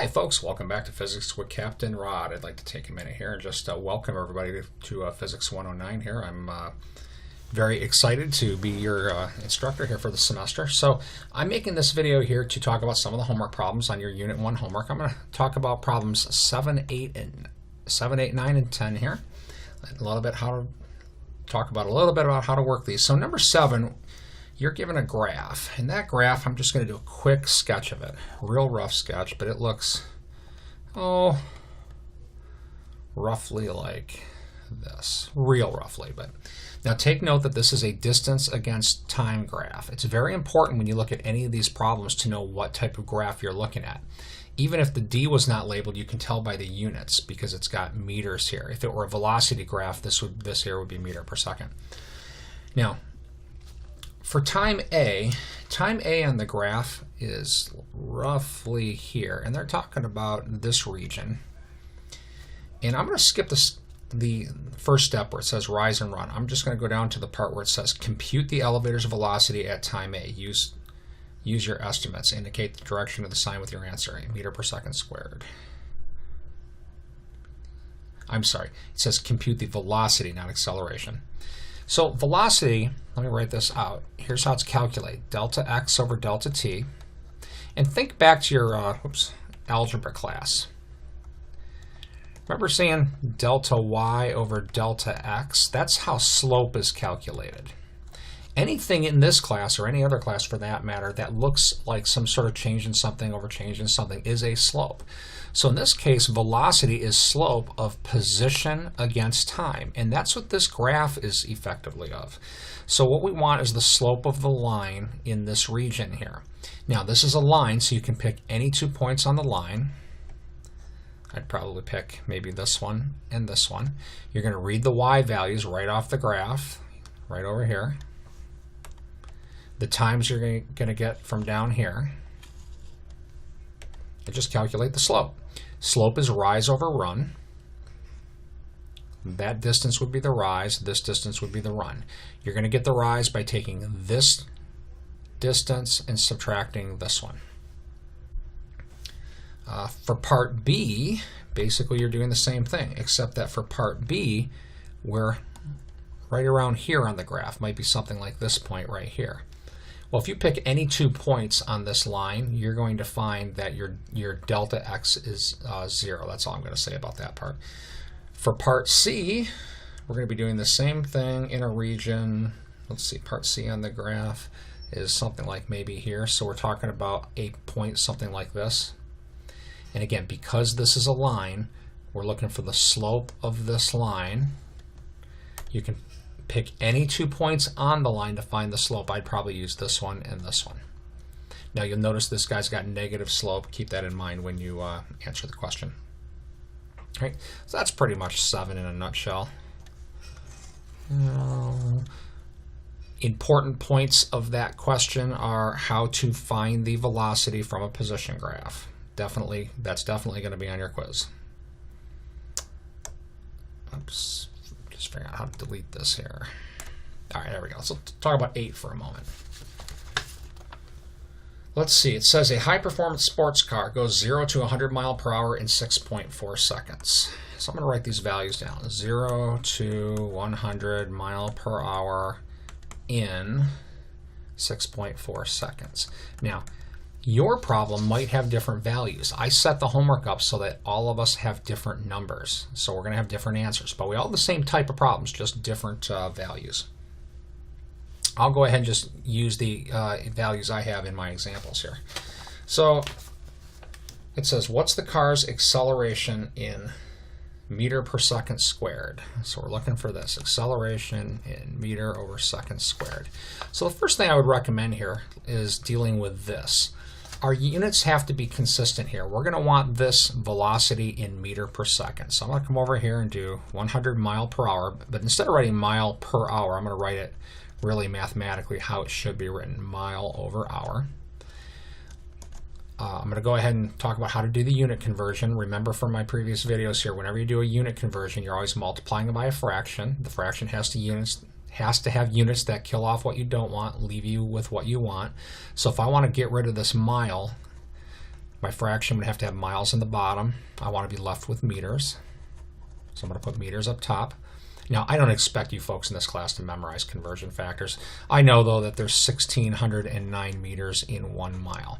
Hi folks, welcome back to Physics with Captain Rod. I'd like to take a minute here and just welcome everybody to Physics 109 here. I'm very excited to be your instructor here for the semester. So I'm making this video here to talk about some of the homework problems on your Unit 1 homework. I'm going to talk about problems 7, 8, 9, and 10 here. A little bit about how to work these. So number 7, you're given a graph, and that graph, I'm just going to do a quick sketch of it, real rough sketch, but it looks, roughly like this, real roughly. But now take note that this is a distance against time graph. It's very important when you look at any of these problems to know what type of graph you're looking at. Even if the D was not labeled, you can tell by the units because it's got meters here. If it were a velocity graph, this here would be meter per second. Now, for time A on the graph is roughly here, and they're talking about this region. And I'm going to skip the first step where it says rise and run. I'm just going to go down to the part where it says compute the elevator's velocity at time A. Use your estimates. Indicate the direction of the sign with your answer. Meter per second squared. I'm sorry. It says compute the velocity, not acceleration. So velocity, let me write this out. Here's how it's calculated. Delta x over delta t. And think back to your algebra class. Remember seeing delta y over delta x? That's how slope is calculated. Anything in this class, or any other class for that matter, that looks like some sort of change in something over change in something is a slope. So in this case, velocity is slope of position against time. And that's what this graph is effectively of. So what we want is the slope of the line in this region here. Now this is a line, so you can pick any 2 points on the line. I'd probably pick maybe this one and this one. You're going to read the y values right off the graph, right over here. The times you're going to get from down here. And just calculate the slope. Slope is rise over run. That distance would be the rise. This distance would be the run. You're going to get the rise by taking this distance and subtracting this one. For part B, basically you're doing the same thing, except that for part B, we're right around here on the graph. Might be something like this point right here. Well, if you pick any 2 points on this line, you're going to find that your delta x is 0. That's all I'm going to say about that part. For part C, we're going to be doing the same thing in a region. Let's see, part C on the graph is something like maybe here. So we're talking about a point something like this. And again, because this is a line, we're looking for the slope of this line. You can pick any 2 points on the line to find the slope. I'd probably use this one and this one. Now you'll notice this guy's got negative slope. Keep that in mind when you answer the question. All right, so that's pretty much 7 in a nutshell. Important points of that question are how to find the velocity from a position graph. That's definitely going to be on your quiz. Oops. Just figure out how to delete this here. All right, there we go. So let's talk about 8 for a moment. Let's see. It says a high-performance sports car goes 0 to 100 miles per hour in 6.4 seconds. So I'm going to write these values down. 0 to 100 miles per hour in 6.4 seconds. Now, your problem might have different values. I set the homework up so that all of us have different numbers. So we're going to have different answers. But we all have the same type of problems, just different values. I'll go ahead and just use the values I have in my examples here. So it says, what's the car's acceleration in meter per second squared? So we're looking for this, acceleration in meter over second squared. So the first thing I would recommend here is dealing with this. Our units have to be consistent here. We're going to want this velocity in meter per second. So I'm going to come over here and do 100 mile per hour, but instead of writing mile per hour, I'm going to write it really mathematically how it should be written, mile over hour. I'm going to go ahead and talk about how to do the unit conversion. Remember from my previous videos here, whenever you do a unit conversion, you're always multiplying it by a fraction. The fraction has to have units that kill off what you don't want, leave you with what you want. So if I want to get rid of this mile, My fraction would have to have miles in the bottom. I want to be left with meters. So I'm going to put meters up top. Now, I don't expect you folks in this class to memorize conversion factors. I know, though, that there's 1,609 meters in 1 mile.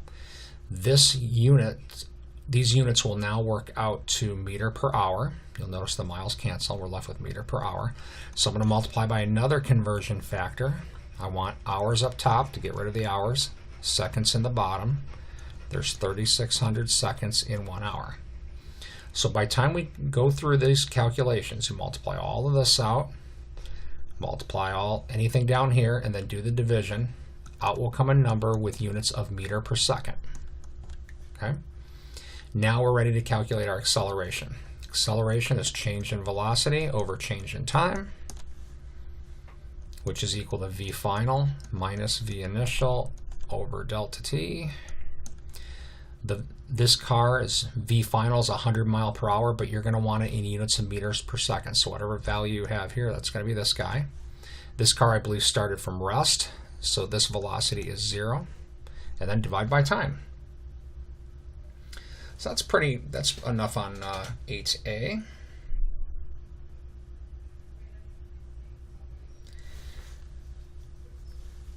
These units will now work out to meter per hour. You'll notice the miles cancel. We're left with meter per hour. So I'm going to multiply by another conversion factor. I want hours up top to get rid of the hours, seconds in the bottom. There's 3,600 seconds in 1 hour. So by the time we go through these calculations, you multiply all of this out, multiply anything down here, and then do the division. Out will come a number with units of meter per second. Okay? Now we're ready to calculate our acceleration. Acceleration is change in velocity over change in time, which is equal to v final minus v initial over delta t. This car is v final is 100 mile per hour, but you're going to want it in units of meters per second. So whatever value you have here, that's going to be this guy. This car, I believe, started from rest, so this velocity is 0, and then divide by time. So that's enough on 8A.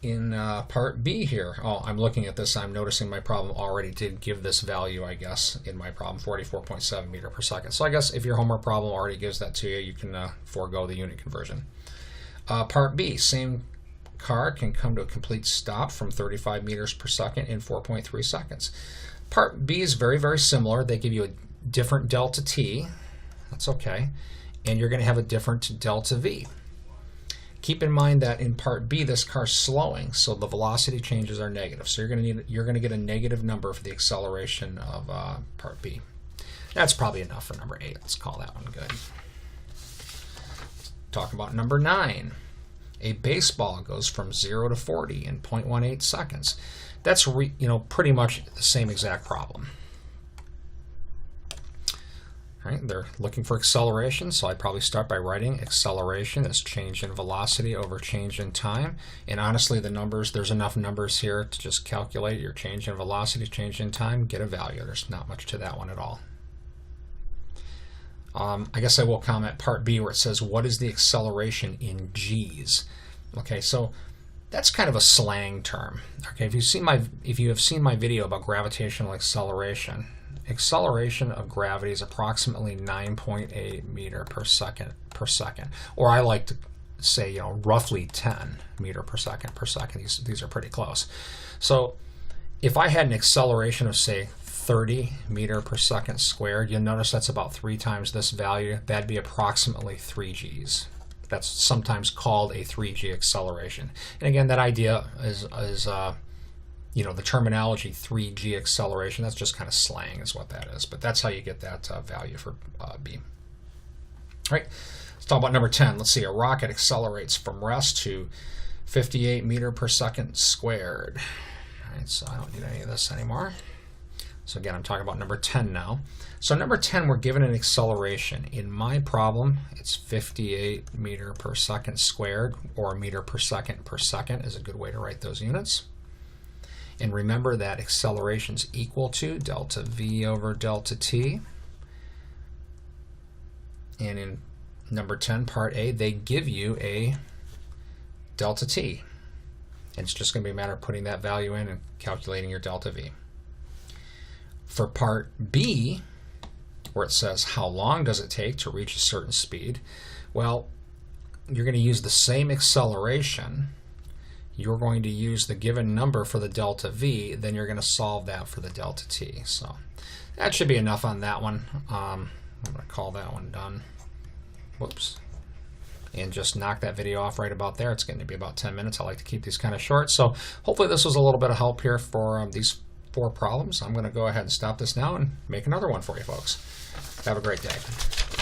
In part B here, I'm looking at this, I'm noticing my problem already did give this value, I guess, in my problem, 44.7 meter per second. So I guess if your homework problem already gives that to you, you can forego the unit conversion. Part B, same car can come to a complete stop from 35 meters per second in 4.3 seconds. Part B is very, very similar. They give you a different delta t, that's okay, and you're going to have a different delta v. Keep in mind that in part B, this car's slowing, so the velocity changes are negative. So you're going to get a negative number for the acceleration of part B. That's probably enough for number 8. Let's call that one good. Talk about number 9. A baseball goes from 0 to 40 in 0.18 seconds. That's pretty much the same exact problem. Right, they're looking for acceleration, so I'd probably start by writing acceleration as change in velocity over change in time. And honestly, the numbers, there's enough numbers here to just calculate your change in velocity, change in time, get a value. There's not much to that one at all. I guess I will comment part B where it says, what is the acceleration in G's? Okay, so that's kind of a slang term. Okay, if you have seen my video about gravitational acceleration, acceleration of gravity is approximately 9.8 meter per second, or I like to say, roughly 10 meter per second. These are pretty close. So if I had an acceleration of, say, 30 meter per second squared, you'll notice that's about 3 times this value. That'd be approximately 3 Gs. That's sometimes called a 3G acceleration. And again, that idea is the terminology 3G acceleration, that's just kind of slang is what that is. But that's how you get that value for B. All right, let's talk about number 10. Let's see, a rocket accelerates from rest to 58 meter per second squared. All right, so I don't need any of this anymore. So again, I'm talking about number 10 now. So number 10, we're given an acceleration. In my problem, it's 58 meter per second squared, or meter per second is a good way to write those units. And remember that acceleration is equal to delta v over delta t. And in number 10, part A, they give you a delta t. And it's just going to be a matter of putting that value in and calculating your delta v. For part B, where it says how long does it take to reach a certain speed, well, you're going to use the same acceleration. You're going to use the given number for the delta v, then you're going to solve that for the delta t. So that should be enough on that one. I'm going to call that one done. Whoops. And just knock that video off right about there. It's going to be about 10 minutes. I like to keep these kind of short. So hopefully this was a little bit of help here for these 4 problems. I'm going to go ahead and stop this now and make another one for you folks. Have a great day.